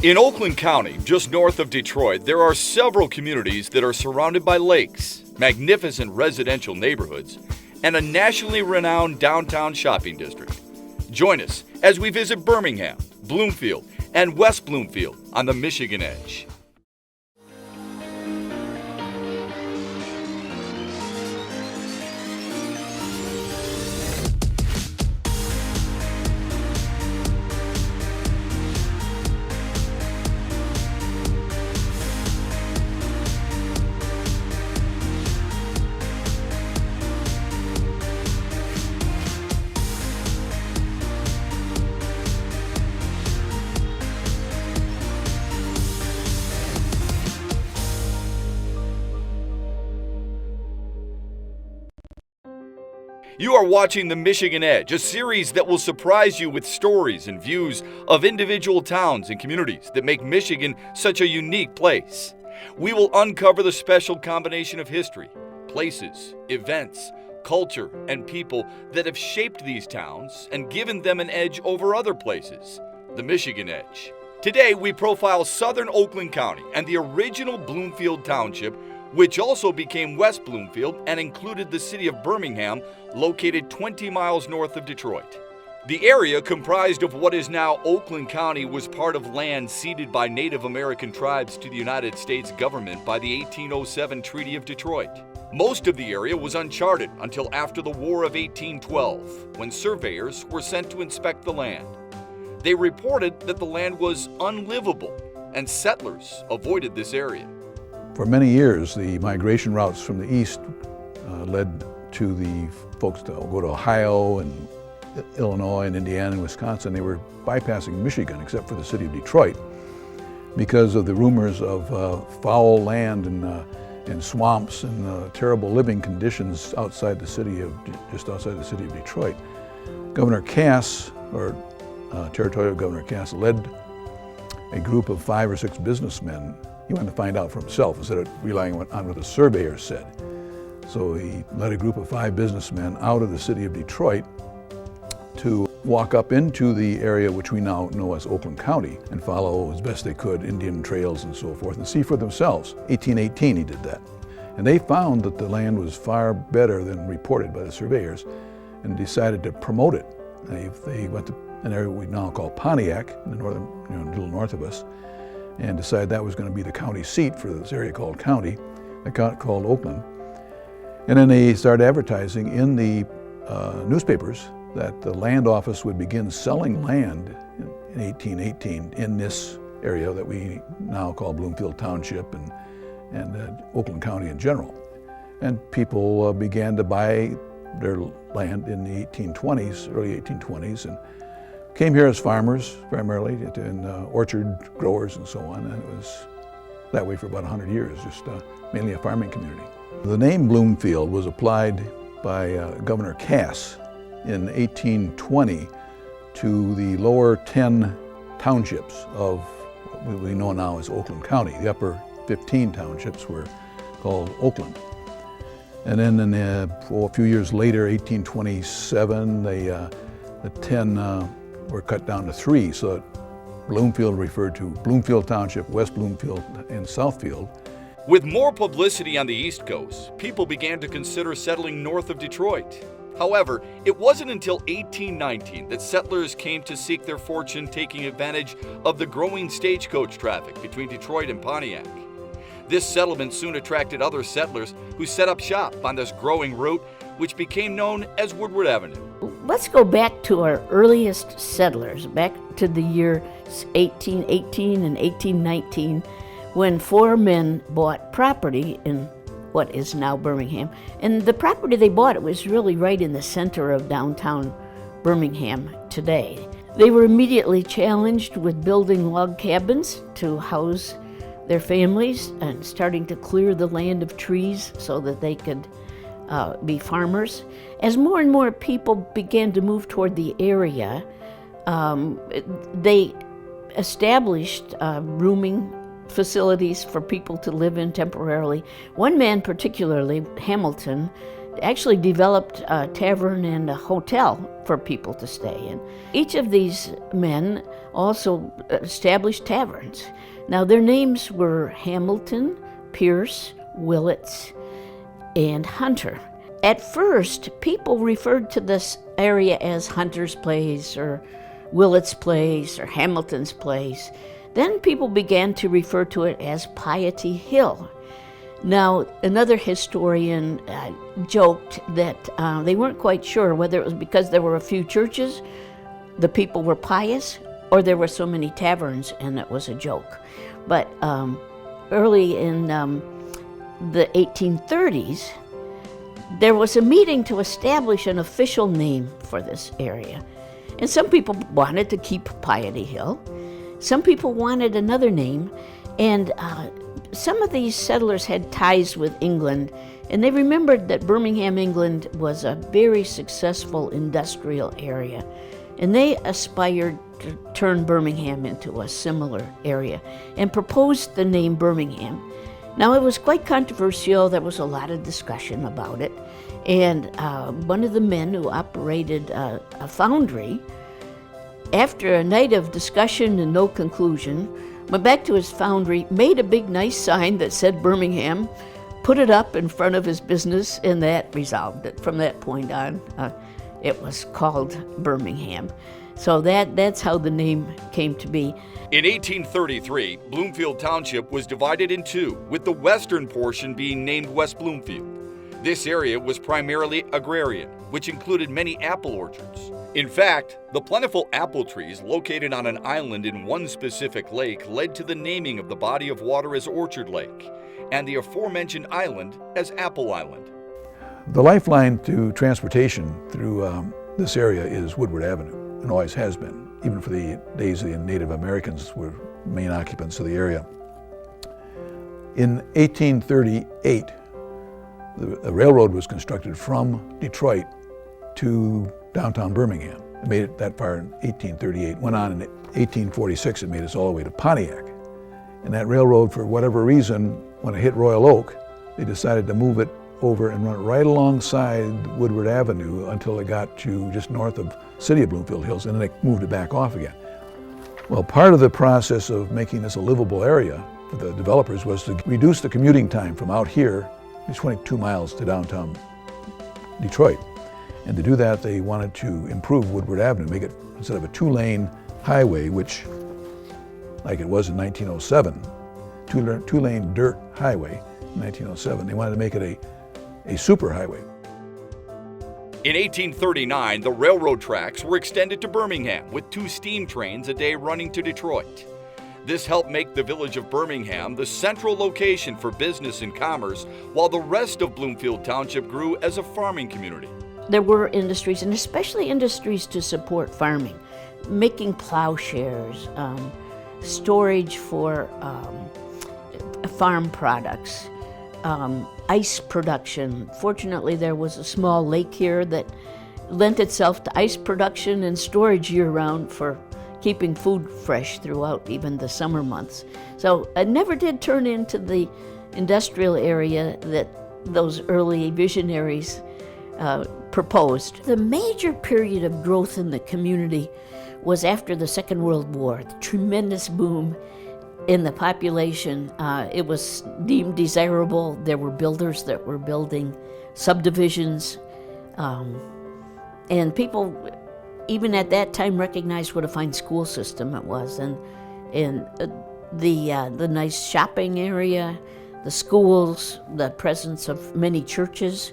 In Oakland County, just north of Detroit, there are several communities that are surrounded by lakes, magnificent residential neighborhoods, and a nationally renowned downtown shopping district. Join us as we visit Birmingham, Bloomfield, and West Bloomfield on the Michigan Edge. You are watching The Michigan Edge, a series that will surprise you with stories and views of individual towns and communities that make Michigan such a unique place. We will uncover the special combination of history, places, events, culture, and people that have shaped these towns and given them an edge over other places. The Michigan Edge. Today, we profile southern Oakland County and the original Bloomfield Township, which also became West Bloomfield and included the city of Birmingham, located 20 miles north of Detroit. The area comprised of what is now Oakland County was part of land ceded by Native American tribes to the United States government by the 1807 Treaty of Detroit. Most of the area was uncharted until after the War of 1812, when surveyors were sent to inspect the land. They reported that the land was unlivable, and settlers avoided this area. For many years, the migration routes from the east led to the folks to go to Ohio and Illinois and Indiana and Wisconsin. They were bypassing Michigan, except for the city of Detroit, because of the rumors of foul land and swamps and terrible living conditions outside the city of, just outside the city of Detroit. Governor Cass, or Territorial Governor Cass, led a group of 5 or 6 businessmen. He wanted to find out for himself instead of relying on what the surveyors said. So he led a group of 5 businessmen out of the city of Detroit to walk up into the area which we now know as Oakland County and follow as best they could Indian trails and so forth and see for themselves. 1818 he did that. And they found that the land was far better than reported by the surveyors and decided to promote it. They went to an area we now call Pontiac, in the northern, a little north of us, and decided that was going to be the county seat for this area called county, called Oakland. And then they started advertising in the newspapers that the land office would begin selling land in 1818 in this area that we now call Bloomfield Township and Oakland County in general. And people began to buy their land in the 1820s, early 1820s, and came here as farmers primarily, and orchard growers and so on, and it was that way for about 100 years, just mainly a farming community. The name Bloomfield was applied by Governor Cass in 1820 to the lower 10 townships of what we know now as Oakland County. The upper 15 townships were called Oakland. And then a few years later, 1827, the 10 were cut down to 3, so that Bloomfield referred to Bloomfield Township, West Bloomfield, and Southfield. With more publicity on the East Coast, people began to consider settling north of Detroit. However, it wasn't until 1819 that settlers came to seek their fortune taking advantage of the growing stagecoach traffic between Detroit and Pontiac. This settlement soon attracted other settlers who set up shop on this growing route, which became known as Woodward Avenue. Let's go back to our earliest settlers, back to the year 1818 and 1819, when 4 men bought property in what is now Birmingham. And the property they bought, it was really right in the center of downtown Birmingham today. They were immediately challenged with building log cabins to house their families and starting to clear the land of trees so that they could be farmers. As more and more people began to move toward the area, they established rooming facilities for people to live in temporarily. One man particularly, Hamilton, actually developed a tavern and a hotel for people to stay in. Each of these men also established taverns. Now their names were Hamilton, Pierce, Willits, and Hunter. At first, people referred to this area as Hunter's Place or Willits' Place or Hamilton's Place. Then people began to refer to it as Piety Hill. Now, another historian joked that they weren't quite sure whether it was because there were a few churches, the people were pious, or there were so many taverns and it was a joke. But early in the 1830s, there was a meeting to establish an official name for this area. And some people wanted to keep Piety Hill. Some people wanted another name. And some of these settlers had ties with England, and they remembered that Birmingham, England was a very successful industrial area. And they aspired to turn Birmingham into a similar area and proposed the name Birmingham. Now, it was quite controversial. There was a lot of discussion about it. And one of the men who operated a foundry, after a night of discussion and no conclusion, went back to his foundry, made a big nice sign that said Birmingham, put it up in front of his business, and that resolved it. From that point on, it was called Birmingham. So that's how the name came to be. In 1833, Bloomfield Township was divided in two, with the western portion being named West Bloomfield. This area was primarily agrarian, which included many apple orchards. In fact, the plentiful apple trees located on an island in one specific lake led to the naming of the body of water as Orchard Lake, and the aforementioned island as Apple Island. The lifeline to transportation through this area is Woodward Avenue, and always has been, even for the days the Native Americans were main occupants of the area. In 1838, a railroad was constructed from Detroit to downtown Birmingham. It made it that far in 1838. Went on in 1846, it made us all the way to Pontiac. And that railroad, for whatever reason, when it hit Royal Oak, they decided to move it over and run it right alongside Woodward Avenue until it got to just north of city of Bloomfield Hills, and then they moved it back off again. Well, part of the process of making this a livable area for the developers was to reduce the commuting time from out here, it's 22 miles to downtown Detroit. And to do that, they wanted to improve Woodward Avenue, make it, instead of a two-lane highway, which, like it was in 1907, two-lane dirt highway in 1907, they wanted to make it a superhighway. In 1839, the railroad tracks were extended to Birmingham, with 2 steam trains a day running to Detroit. This helped make the village of Birmingham the central location for business and commerce, while the rest of Bloomfield Township grew as a farming community. There were industries, and especially industries to support farming, making plowshares, storage for farm products, ice production. Fortunately, there was a small lake here that lent itself to ice production and storage year-round for keeping food fresh throughout even the summer months. So it never did turn into the industrial area that those early visionaries proposed. The major period of growth in the community was after the Second World War, the tremendous boom in the population. It was deemed desirable. There were builders that were building subdivisions, and people even at that time recognized what a fine school system it was, and the nice shopping area, the schools, the presence of many churches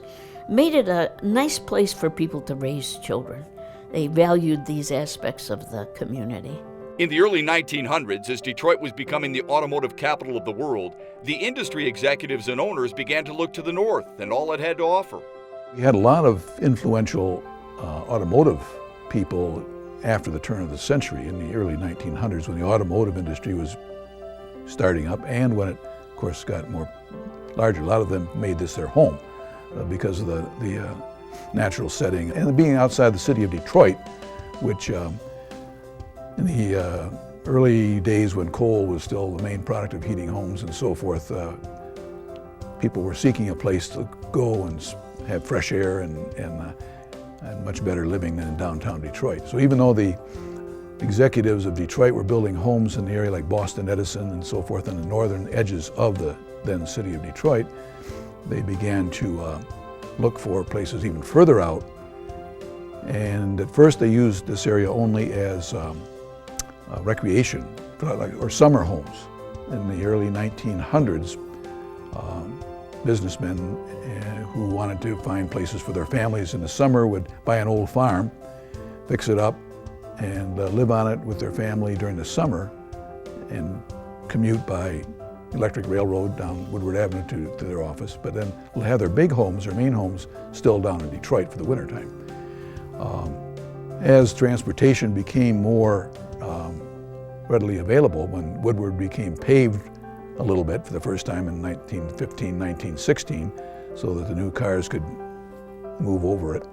made it a nice place for people to raise children. They valued these aspects of the community. In the early 1900s, as Detroit was becoming the automotive capital of the world, the industry executives and owners began to look to the north and all it had to offer. We had a lot of influential automotive people after the turn of the century in the early 1900s, when the automotive industry was starting up, and when it, of course, got more larger. A lot of them made this their home because of the natural setting and being outside the city of Detroit, which in the early days when coal was still the main product of heating homes and so forth, people were seeking a place to go and have fresh air and much better living than in downtown Detroit. So even though the executives of Detroit were building homes in the area like Boston, Edison, and so forth on the northern edges of the then city of Detroit, they began to look for places even further out. And at first they used this area only as recreation or summer homes. In the early 1900s, businessmen who wanted to find places for their families in the summer would buy an old farm, fix it up, and live on it with their family during the summer and commute by electric railroad down Woodward Avenue to their office, but then have their big homes, their main homes, still down in Detroit for the wintertime. As transportation became more readily available, when Woodward became paved a little bit for the first time in 1915, 1916, so that the new cars could move over it,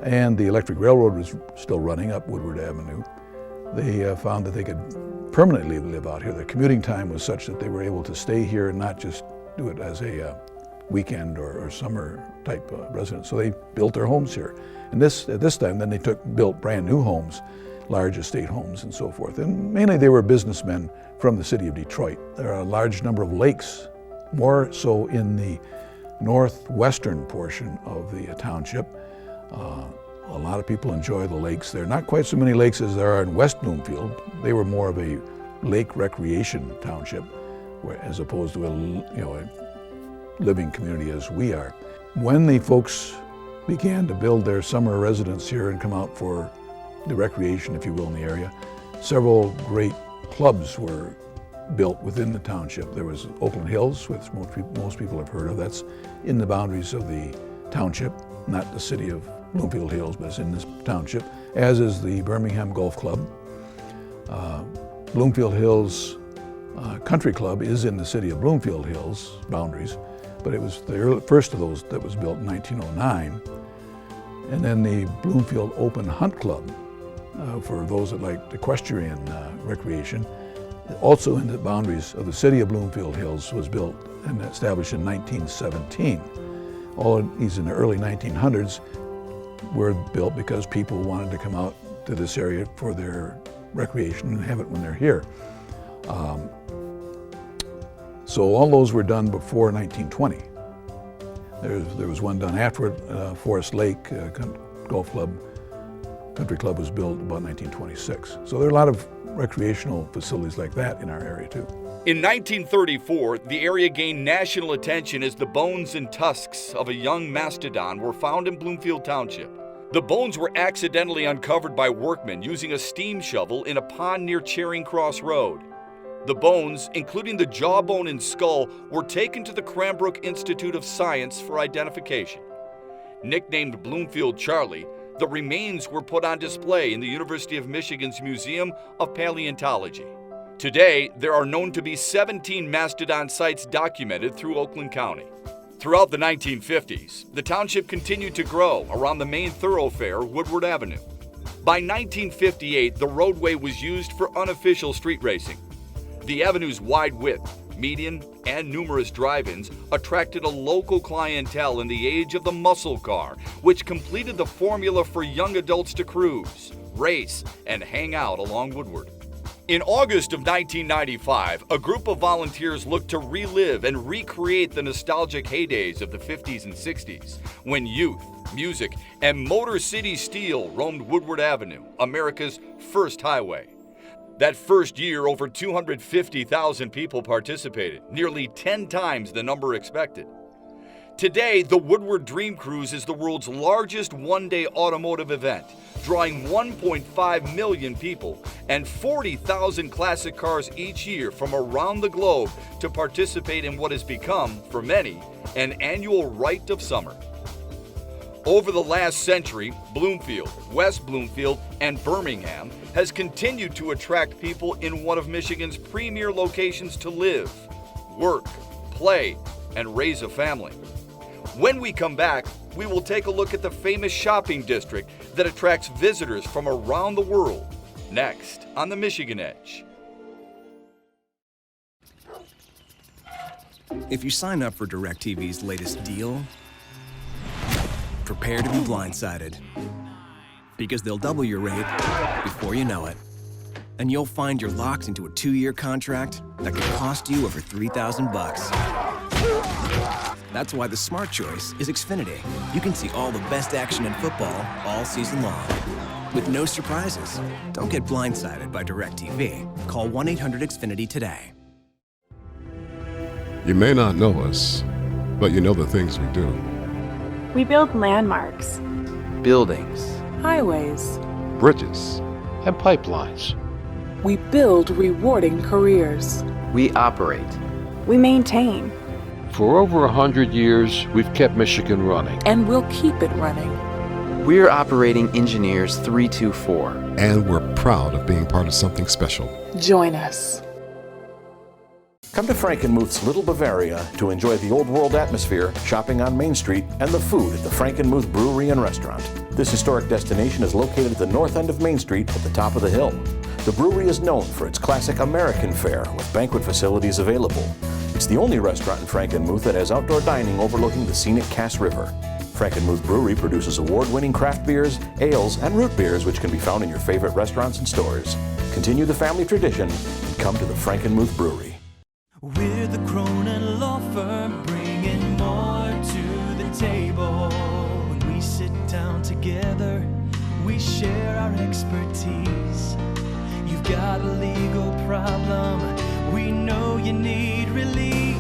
and the electric railroad was still running up Woodward Avenue, they found that they could permanently live out here. The commuting time was such that they were able to stay here and not just do it as a weekend or summer type residence. So they built their homes here. And at this time, then they built brand new homes, large estate homes and so forth. And mainly they were businessmen from the city of Detroit. There are a large number of lakes, more so in the northwestern portion of the township. A lot of people enjoy the lakes there. Not quite so many lakes as there are in West Bloomfield. They were more of a lake recreation township, as opposed to a living community as we are. When the folks began to build their summer residence here and come out for the recreation, if you will, in the area, several great clubs were built within the township. There was Oakland Hills, which most people have heard of. That's in the boundaries of the township, not the city of Bloomfield Hills, but it's in this township, as is the Birmingham Golf Club. Bloomfield Hills Country Club is in the city of Bloomfield Hills boundaries, but it was the first of those that was built in 1909. And then the Bloomfield Open Hunt Club, for those that like equestrian recreation, also in the boundaries of the city of Bloomfield Hills, was built and established in 1917. All of these in the early 1900s were built because people wanted to come out to this area for their recreation and have it when they're here. So all those were done before 1920. There was one done afterward. Forest Lake Golf Club, Country Club was built about 1926. So there are a lot of recreational facilities like that in our area too. In 1934, the area gained national attention as the bones and tusks of a young mastodon were found in Bloomfield Township. The bones were accidentally uncovered by workmen using a steam shovel in a pond near Charing Cross Road. The bones, including the jawbone and skull, were taken to the Cranbrook Institute of Science for identification. Nicknamed Bloomfield Charlie, the remains were put on display in the University of Michigan's Museum of Paleontology. Today, there are known to be 17 mastodon sites documented through Oakland County. Throughout the 1950s, the township continued to grow around the main thoroughfare, Woodward Avenue. By 1958, the roadway was used for unofficial street racing. The avenue's wide width, median, and numerous drive-ins attracted a local clientele in the age of the muscle car, which completed the formula for young adults to cruise, race, and hang out along Woodward. In August of 1995, a group of volunteers looked to relive and recreate the nostalgic heydays of the 50s and 60s, when youth, music, and Motor City Steel roamed Woodward Avenue, America's first highway. That first year, over 250,000 people participated, nearly 10 times the number expected. Today, the Woodward Dream Cruise is the world's largest one-day automotive event, drawing 1.5 million people and 40,000 classic cars each year from around the globe to participate in what has become, for many, an annual rite of summer. Over the last century, Bloomfield, West Bloomfield, and Birmingham has continued to attract people in one of Michigan's premier locations to live, work, play, and raise a family. When we come back, we will take a look at the famous shopping district that attracts visitors from around the world. Next on the Michigan Edge. If you sign up for DirecTV's latest deal, prepare to be blindsided. Because they'll double your rate before you know it. And you'll find you're locked into a 2-year contract that could cost you over $3,000. That's why the smart choice is Xfinity. You can see all the best action in football all season long, with no surprises. Don't get blindsided by DirecTV. Call 1-800-XFINITY today. You may not know us, but you know the things we do. We build landmarks, buildings, highways, Bridges. and pipelines. we build rewarding careers, we operate. we maintain, For over 100 years, we've kept Michigan running. and we'll keep it running. We're Operating Engineers 324. And we're proud of being part of something special. Join us. Come to Frankenmuth's Little Bavaria to enjoy the old world atmosphere, shopping on Main Street, and the food at the Frankenmuth Brewery and Restaurant. This historic destination is located at the north end of Main Street at the top of the hill. The brewery is known for its classic American fare with banquet facilities available. It's the only restaurant in Frankenmuth that has outdoor dining overlooking the scenic Cass River. Frankenmuth Brewery produces award-winning craft beers, ales, and root beers which can be found in your favorite restaurants and stores. Continue the family tradition and come to the Frankenmuth Brewery. We're the Cronin Law Firm, bringing more to the table. When we sit down together, we share our expertise. You've got a legal problem, we know you need relief.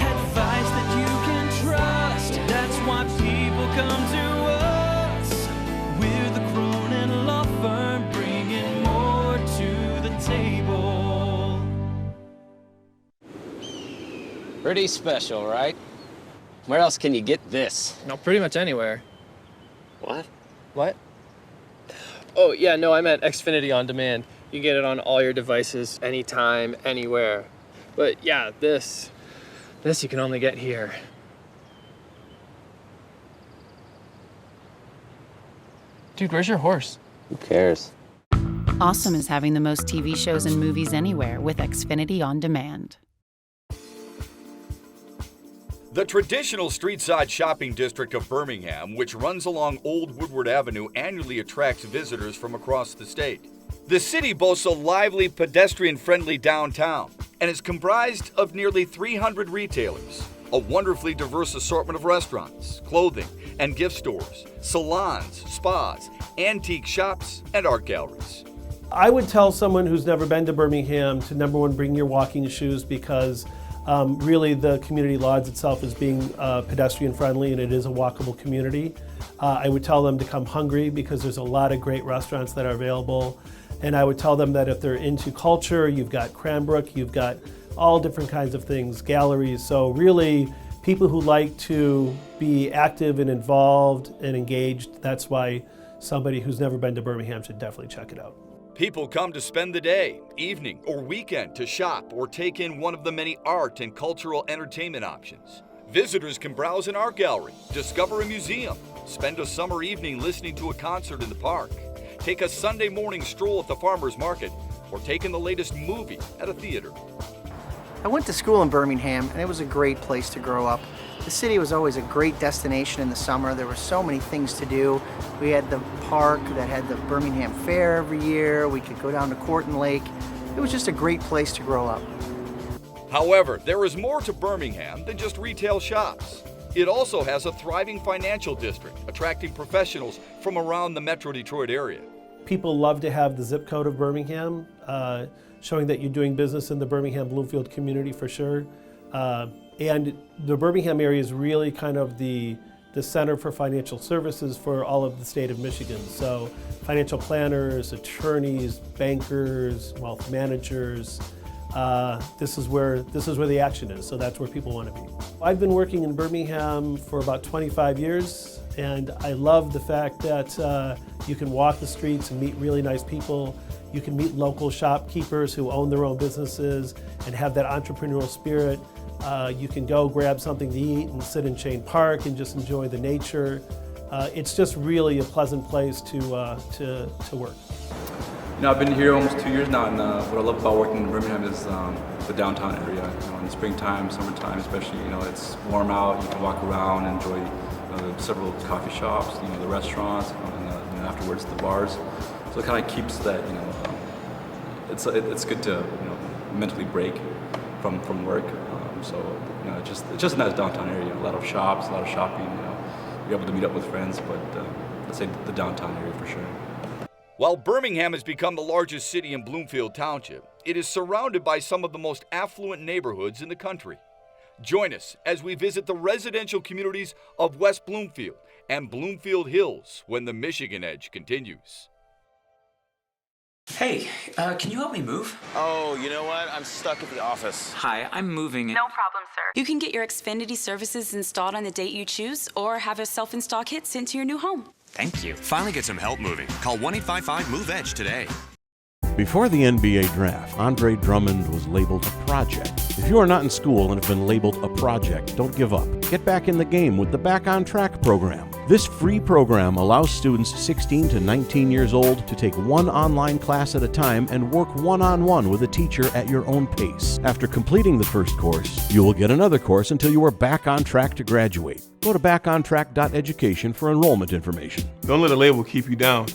Advice that you can trust, that's why people come to us. We're the Cronin Law Firm, bringing more to the table. Pretty special, right? Where else can you get this? No, pretty much anywhere. What? What? Oh, yeah, no, I meant Xfinity On Demand. You get it on all your devices, anytime, anywhere. But yeah, this you can only get here. Dude, where's your horse? Who cares? Awesome is having the most TV shows and movies anywhere with Xfinity On Demand. The traditional street-side shopping district of Birmingham, which runs along Old Woodward Avenue, annually attracts visitors from across the state. The city boasts a lively, pedestrian-friendly downtown and is comprised of nearly 300 retailers, a wonderfully diverse assortment of restaurants, clothing and gift stores, salons, spas, antique shops, and art galleries. I would tell someone who's never been to Birmingham to, number one, bring your walking shoes because really the community lauds itself as being pedestrian friendly and it is a walkable community. I would tell them to come hungry because there's a lot of great restaurants that are available. And I would tell them that if they're into culture, you've got Cranbrook, you've got all different kinds of things, galleries. So really, people who like to be active and involved and engaged, that's why somebody who's never been to Birmingham should definitely check it out. People come to spend the day, evening, or weekend to shop or take in one of the many art and cultural entertainment options. Visitors can browse an art gallery, discover a museum, spend a summer evening listening to a concert in the park, take a Sunday morning stroll at the farmer's market, or take in the latest movie at a theater. I went to school in Birmingham, and it was a great place to grow up. The city was always a great destination in the summer. There were so many things to do. We had the park that had the Birmingham Fair every year. We could go down to Corton Lake. It was just a great place to grow up. However, there is more to Birmingham than just retail shops. It also has a thriving financial district, attracting professionals from around the Metro Detroit area. People love to have the zip code of Birmingham, showing that you're doing business in the Birmingham Bloomfield community for sure. And the Birmingham area is really kind of the center for financial services for all of the state of Michigan. So financial planners, attorneys, bankers, wealth managers, this is where the action is. So that's where people want to be. I've been working in Birmingham for about 25 years, and I love the fact that you can walk the streets and meet really nice people. You can meet local shopkeepers who own their own businesses and have that entrepreneurial spirit. You can go grab something to eat and sit in Cheyne Park and just enjoy the nature. It's just really a pleasant place to work. You know, I've been here almost 2 years now, and what I love about working in Birmingham is the downtown area. In the springtime, summertime, especially, it's warm out. You can walk around and enjoy several coffee shops, the restaurants, and afterwards the bars. So it kind of keeps that, it's good to mentally break from work. It's just a nice downtown area. A lot of shops, a lot of shopping. You're able to meet up with friends, but let's say the downtown area for sure. While Birmingham has become the largest city in Bloomfield Township, it is surrounded by some of the most affluent neighborhoods in the country. Join us as we visit the residential communities of West Bloomfield and Bloomfield Hills when the Michigan Edge continues. Hey, can you help me move? Oh, you know what? I'm stuck at the office. Hi, I'm moving. No problem, sir. You can get your Xfinity services installed on the date you choose or have a self-install kit sent to your new home. Thank you. Finally get some help moving. Call 1-855-MOVE-EDGE today. Before the NBA draft, Andre Drummond was labeled a project. If you are not in school and have been labeled a project, don't give up. Get back in the game with the Back on Track program. This free program allows students 16 to 19 years old to take one online class at a time and work one-on-one with a teacher at your own pace. After completing the first course, you will get another course until you are back on track to graduate. Go to backontrack.education for enrollment information. Don't let a label keep you down.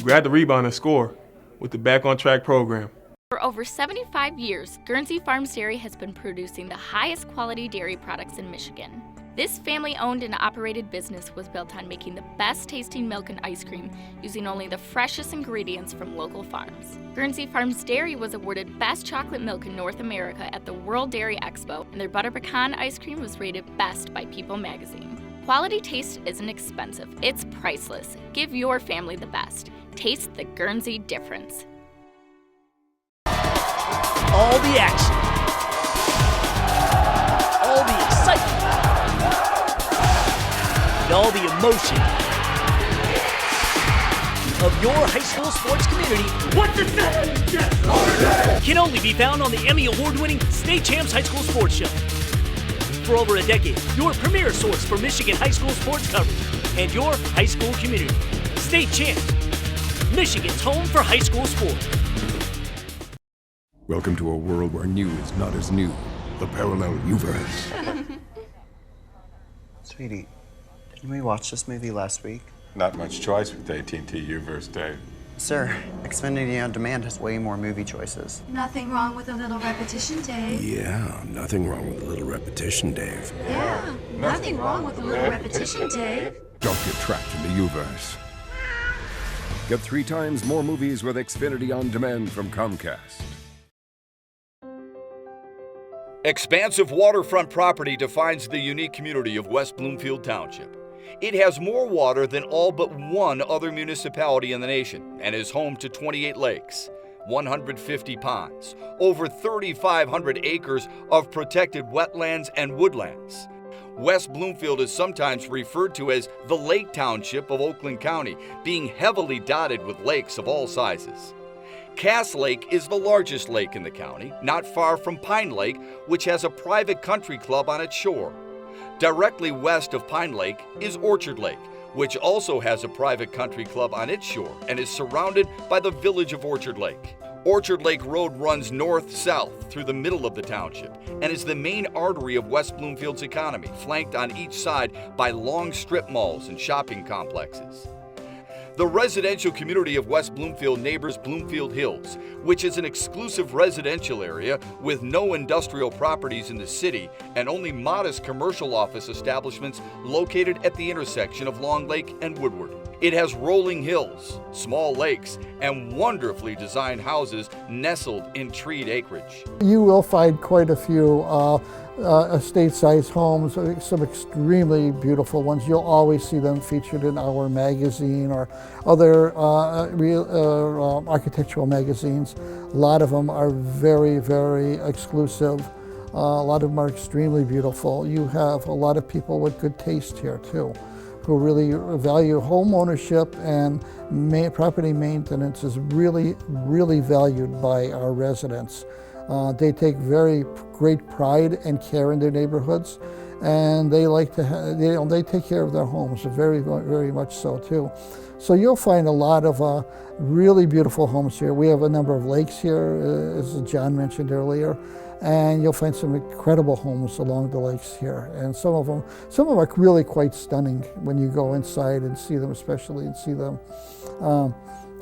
Grab the rebound and score with the Back on Track program. For over 75 years, Guernsey Farms Dairy has been producing the highest quality dairy products in Michigan. This family-owned and operated business was built on making the best tasting milk and ice cream using only the freshest ingredients from local farms. Guernsey Farms Dairy was awarded Best Chocolate Milk in North America at the World Dairy Expo, and their butter pecan ice cream was rated best by People magazine. Quality taste isn't expensive, it's priceless. Give your family the best. Taste the Guernsey difference. All the action, all the excitement, and all the emotion of your high school sports community. What's the say? Can only be found on the Emmy Award-winning State Champs High School Sports Show. For over a decade, your premier source for Michigan high school sports coverage and your high school community. State Champs, Michigan's home for high school sports. Welcome to a world where new is not as new. The parallel universe. Sweetie, didn't we watch this movie last week? Not much choice with AT&T U-verse, Dave. Sir, Xfinity On Demand has way more movie choices. Nothing wrong with a little repetition, Dave. Yeah, nothing wrong with a little repetition, Dave. Yeah, nothing wrong with a little repetition, Dave. Don't get trapped in the U-verse. Get 3 times more movies with Xfinity On Demand from Comcast. Expansive waterfront property defines the unique community of West Bloomfield Township. It has more water than all but one other municipality in the nation and is home to 28 lakes, 150 ponds, over 3,500 acres of protected wetlands and woodlands. West Bloomfield is sometimes referred to as the Lake Township of Oakland County, being heavily dotted with lakes of all sizes. Cass Lake is the largest lake in the county, not far from Pine Lake, which has a private country club on its shore. Directly west of Pine Lake is Orchard Lake, which also has a private country club on its shore and is surrounded by the village of Orchard Lake. Orchard Lake Road runs north-south through the middle of the township and is the main artery of West Bloomfield's economy, flanked on each side by long strip malls and shopping complexes. The residential community of West Bloomfield neighbors Bloomfield Hills, which is an exclusive residential area with no industrial properties in the city and only modest commercial office establishments located at the intersection of Long Lake and Woodward. It has rolling hills, small lakes, and wonderfully designed houses nestled in treed acreage. You will find quite a few estate-sized homes, some extremely beautiful ones. You'll always see them featured in our magazine or other architectural magazines. A lot of them are very, very exclusive. A lot of them are extremely beautiful. You have a lot of people with good taste here too, who really value home ownership, and property maintenance is really, really valued by our residents. They take very great pride and care in their neighborhoods, and they like to they take care of their homes very, very much so too. So you'll find a lot of really beautiful homes here. We have a number of lakes here, as John mentioned earlier, And you'll find some incredible homes along the lakes here. And some of them are really quite stunning when you go inside and see them, especially, and see them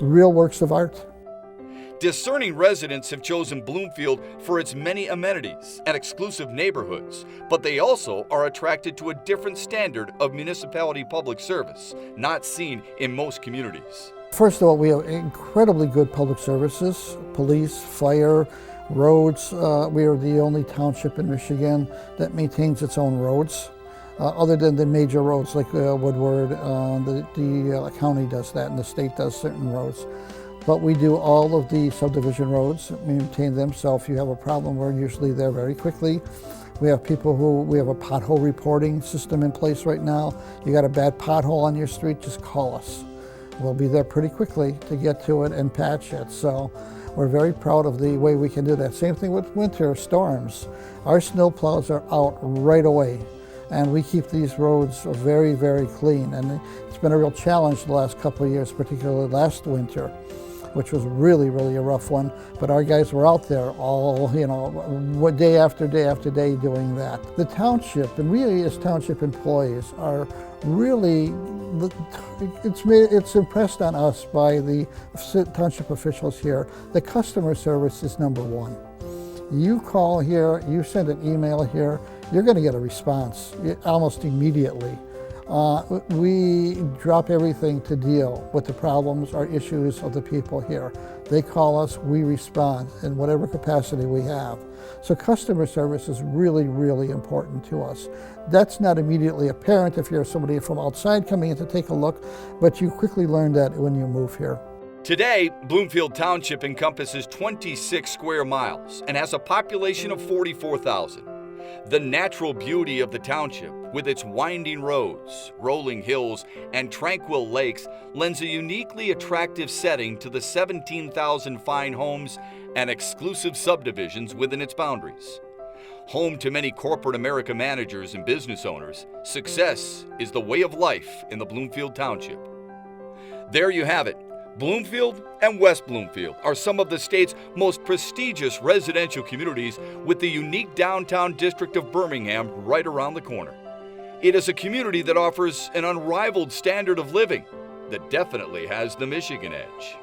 real works of art. Discerning residents have chosen Bloomfield for its many amenities and exclusive neighborhoods, but they also are attracted to a different standard of municipality public service, not seen in most communities. First of all, we have incredibly good public services, police, fire, roads. We are the only township in Michigan that maintains its own roads. Other than the major roads like Woodward, the county does that and the state does certain roads. But we do all of the subdivision roads, maintain them, so if you have a problem, we're usually there very quickly. We have we have a pothole reporting system in place right now. You got a bad pothole on your street, just call us. We'll be there pretty quickly to get to it and patch it. So we're very proud of the way we can do that. Same thing with winter storms. Our snow plows are out right away, and we keep these roads very, very clean. And it's been a real challenge the last couple of years, particularly last winter, which was really, really a rough one. But our guys were out there all, day after day after day doing that. The township, and we as township employees are really, it's impressed on us by the township officials here. The customer service is number one. You call here, you send an email here, you're going to get a response almost immediately. We drop everything to deal with the problems or issues of the people here. They call us, we respond in whatever capacity we have. So customer service is really, really important to us. That's not immediately apparent if you're somebody from outside coming in to take a look, but you quickly learn that when you move here. Today, Bloomfield Township encompasses 26 square miles and has a population of 44,000. The natural beauty of the township, with its winding roads, rolling hills, and tranquil lakes, lends a uniquely attractive setting to the 17,000 fine homes and exclusive subdivisions within its boundaries. Home to many corporate America managers and business owners, success is the way of life in the Bloomfield Township. There you have it. Bloomfield and West Bloomfield are some of the state's most prestigious residential communities, with the unique downtown district of Birmingham right around the corner. It is a community that offers an unrivaled standard of living that definitely has the Michigan edge.